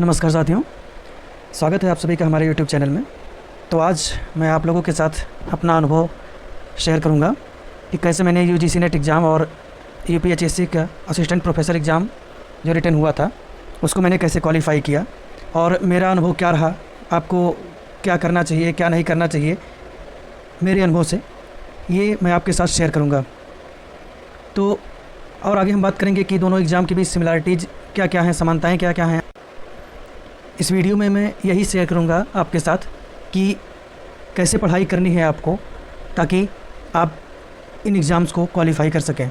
नमस्कार साथियों, स्वागत है आप सभी का हमारे YouTube चैनल में। तो आज मैं आप लोगों के साथ अपना अनुभव शेयर करूंगा कि कैसे मैंने UGC नेट एग्ज़ाम और UPHSC का असिस्टेंट प्रोफेसर एग्ज़ाम जो रिटर्न हुआ था उसको मैंने कैसे क्वालिफ़ाई किया और मेरा अनुभव क्या रहा, आपको क्या करना चाहिए क्या नहीं करना चाहिए, मेरे अनुभव से ये मैं आपके साथ शेयर करूँगा। तो और आगे हम बात करेंगे कि दोनों एग्ज़ाम के बीच सिमिलरिटीज़ क्या क्या हैं, समानताएँ क्या क्या हैं। इस वीडियो में मैं यही शेयर करूंगा आपके साथ कि कैसे पढ़ाई करनी है आपको ताकि आप इन एग्ज़ाम्स को क्वालिफ़ाई कर सकें।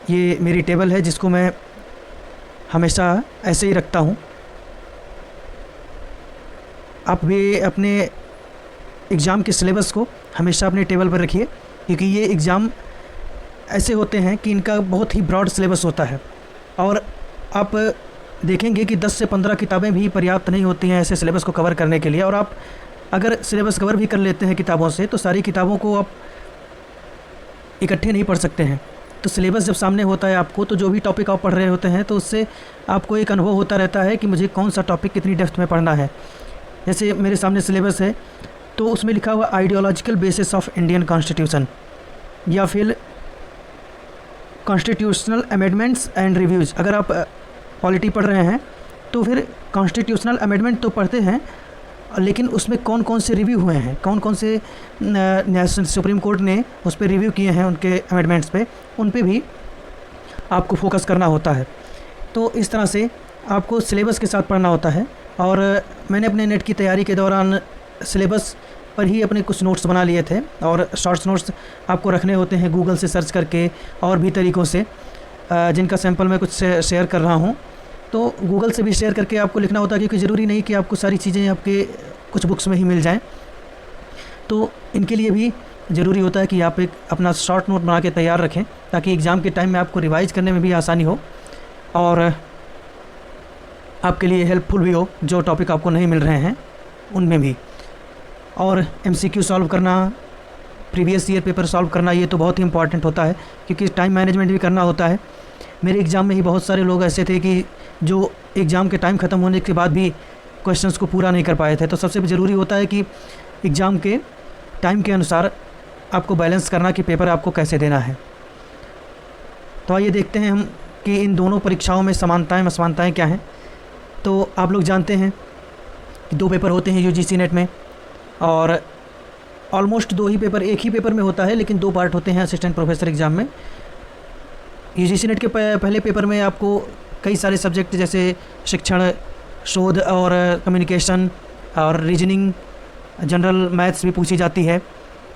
ये मेरी टेबल है जिसको मैं हमेशा ऐसे ही रखता हूँ। आप भी अपने एग्ज़ाम के सिलेबस को हमेशा अपने टेबल पर रखिए, क्योंकि ये एग्ज़ाम ऐसे होते हैं कि इनका बहुत ही ब्रॉड सिलेबस होता है और आप देखेंगे कि 10 से 15 किताबें भी पर्याप्त नहीं होती हैं ऐसे सिलेबस को कवर करने के लिए। और आप अगर सिलेबस कवर भी कर लेते हैं किताबों से तो सारी किताबों को आप इकट्ठे नहीं पढ़ सकते हैं। तो सिलेबस जब सामने होता है आपको, तो जो भी टॉपिक आप पढ़ रहे होते हैं तो उससे आपको एक अनुभव होता रहता है कि मुझे कौन सा टॉपिक कितनी डेप्थ में पढ़ना है। जैसे मेरे सामने सिलेबस है तो उसमें लिखा हुआ ideological basis of Indian constitution या फिर कॉन्स्टिट्यूशनल अमेंडमेंट्स एंड रिव्यूज़। अगर आप पॉलिटी पढ़ रहे हैं तो फिर कॉन्स्टिट्यूशनल अमेंडमेंट तो पढ़ते हैं, लेकिन उसमें कौन कौन से रिव्यू हुए हैं, कौन कौन से नेशनल सुप्रीम कोर्ट ने उस पर रिव्यू किए हैं उनके अमेंडमेंट्स पे, उन पे भी आपको फोकस करना होता है। तो इस तरह से आपको सिलेबस के साथ पढ़ना होता है। और मैंने अपने नेट की तैयारी के दौरान सिलेबस पर ही अपने कुछ नोट्स बना लिए थे और शॉर्ट्स नोट्स आपको रखने होते हैं गूगल से सर्च करके और भी तरीक़ों से, जिनका सैंपल मैं कुछ शेयर कर रहा हूँ। तो गूगल से भी शेयर करके आपको लिखना होता है, क्योंकि ज़रूरी नहीं कि आपको सारी चीज़ें आपके कुछ बुक्स में ही मिल जाएं। तो इनके लिए भी ज़रूरी होता है कि आप एक अपना शॉर्ट नोट बना के तैयार रखें ताकि एग्ज़ाम के टाइम में आपको रिवाइज़ करने में भी आसानी हो और आपके लिए हेल्पफुल भी हो जो टॉपिक आपको नहीं मिल रहे हैं उनमें भी। और MCQ सॉल्व करना, प्रीवियस ईयर पेपर सॉल्व करना, ये तो बहुत ही इंपॉर्टेंट होता है क्योंकि टाइम मैनेजमेंट भी करना होता है। मेरे एग्ज़ाम में ही बहुत सारे लोग ऐसे थे कि जो एग्ज़ाम के टाइम ख़त्म होने के बाद भी क्वेश्चंस को पूरा नहीं कर पाए थे। तो सबसे ज़रूरी होता है कि एग्ज़ाम के टाइम के अनुसार आपको बैलेंस करना कि पेपर आपको कैसे देना है। तो आइए देखते हैं हम कि इन दोनों परीक्षाओं में समानताएँ असमानताएँ क्या हैं। तो आप लोग जानते हैं कि 2 पेपर होते हैं UGC नेट में और ऑलमोस्ट 2 ही पेपर एक ही पेपर में होता है, लेकिन 2 पार्ट होते हैं असिस्टेंट प्रोफेसर एग्ज़ाम में। UGC नेट के पहले पेपर में आपको कई सारे सब्जेक्ट जैसे शिक्षण, शोध और कम्युनिकेशन और रीजनिंग, जनरल मैथ्स भी पूछी जाती है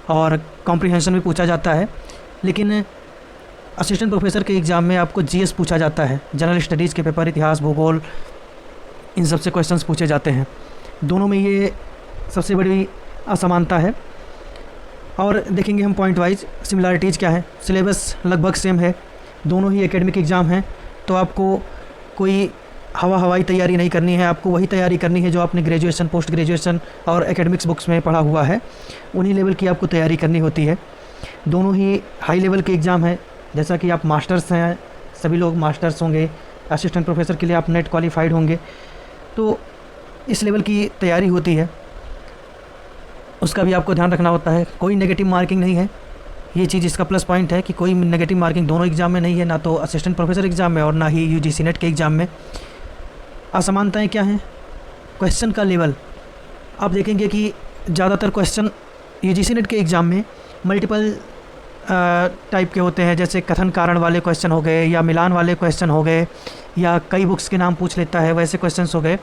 और कॉम्प्रिहेंशन भी पूछा जाता है। लेकिन असिस्टेंट प्रोफेसर के एग्ज़ाम में आपको GS पूछा जाता है, जनरल स्टडीज़ के पेपर, इतिहास, भूगोल, इन सब से क्वेश्चंस पूछे जाते हैं। दोनों में ये सबसे बड़ी असमानता है। और देखेंगे हम पॉइंट वाइज सिमिलरिटीज़ क्या है। सिलेबस लगभग सेम है, दोनों ही एकेडमिक एग्ज़ाम हैं, तो आपको कोई हवाई तैयारी नहीं करनी है। आपको वही तैयारी करनी है जो आपने ग्रेजुएशन, पोस्ट ग्रेजुएशन और एकेडमिक्स बुक्स में पढ़ा हुआ है, उन्हीं लेवल की आपको तैयारी करनी होती है। दोनों ही हाई लेवल के एग्ज़ाम हैं। जैसा कि आप मास्टर्स हैं, सभी लोग मास्टर्स होंगे, असिस्टेंट प्रोफेसर के लिए आप नेट क्वालिफाइड होंगे, तो इस लेवल की तैयारी होती है, उसका भी आपको ध्यान रखना होता है। कोई नेगेटिव मार्किंग नहीं है, ये चीज़ इसका प्लस पॉइंट है कि कोई नेगेटिव मार्किंग दोनों एग्ज़ाम में नहीं है, ना तो असिस्टेंट प्रोफेसर एग्ज़ाम में और ना ही UGC नेट के एग्ज़ाम में। असमानताएं क्या हैं? क्वेश्चन का लेवल। आप देखेंगे कि ज़्यादातर क्वेश्चन UGC नेट के एग्ज़ाम में मल्टीपल टाइप के होते हैं, जैसे कथन कारण वाले क्वेश्चन हो गए या मिलान वाले क्वेश्चन हो गए या कई बुक्स के नाम पूछ लेता है, वैसे क्वेश्चन हो गए।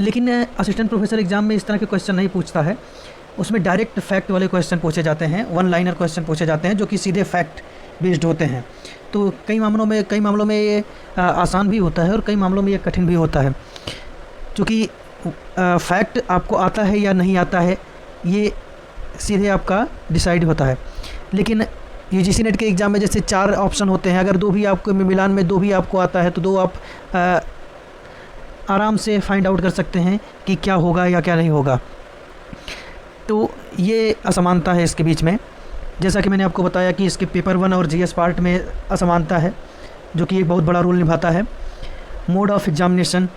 लेकिन असिस्टेंट प्रोफेसर एग्ज़ाम में इस तरह के क्वेश्चन नहीं पूछता है। उसमें डायरेक्ट फैक्ट वाले क्वेश्चन पूछे जाते हैं, 1 लाइनर क्वेश्चन पूछे जाते हैं जो कि सीधे फैक्ट बेस्ड होते हैं। तो कई मामलों में ये आसान भी होता है और कई मामलों में ये कठिन भी होता है। क्योंकि फैक्ट आपको आता है या नहीं आता है ये सीधे आपका डिसाइड होता है। लेकिन UGC नेट के एग्ज़ाम में जैसे 4 ऑप्शन होते हैं, अगर 2 भी आपको मिलान में 2 भी आपको आता है तो 2 आप आराम से फाइंड आउट कर सकते हैं कि क्या होगा या क्या नहीं होगा। तो ये असमानता है इसके बीच में। जैसा कि मैंने आपको बताया कि इसके पेपर 1 और GS पार्ट में असमानता है, जो कि एक बहुत बड़ा रोल निभाता है। Mode of examination,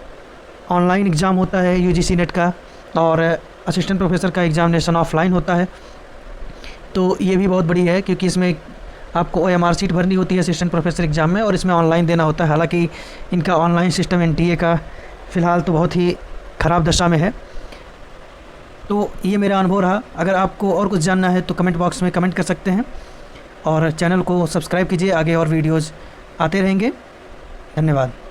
online exam होता है यूजीसी नेट का, और असिस्टेंट प्रोफेसर का एग्ज़ामिनेशन ऑफलाइन होता है। तो ये भी बहुत बड़ी है, क्योंकि इसमें आपको OMR सीट भरनी होती है असिस्टेंट प्रोफेसर एग्ज़ाम में, और इसमें ऑनलाइन देना होता है। हालांकि इनका ऑनलाइन सिस्टम NTA का फ़िलहाल तो बहुत ही ख़राब दशा में है। तो ये मेरा अनुभव रहा। अगर आपको और कुछ जानना है तो कमेंट बॉक्स में कमेंट कर सकते हैं, और चैनल को सब्सक्राइब कीजिए, आगे और वीडियोज़ आते रहेंगे। धन्यवाद।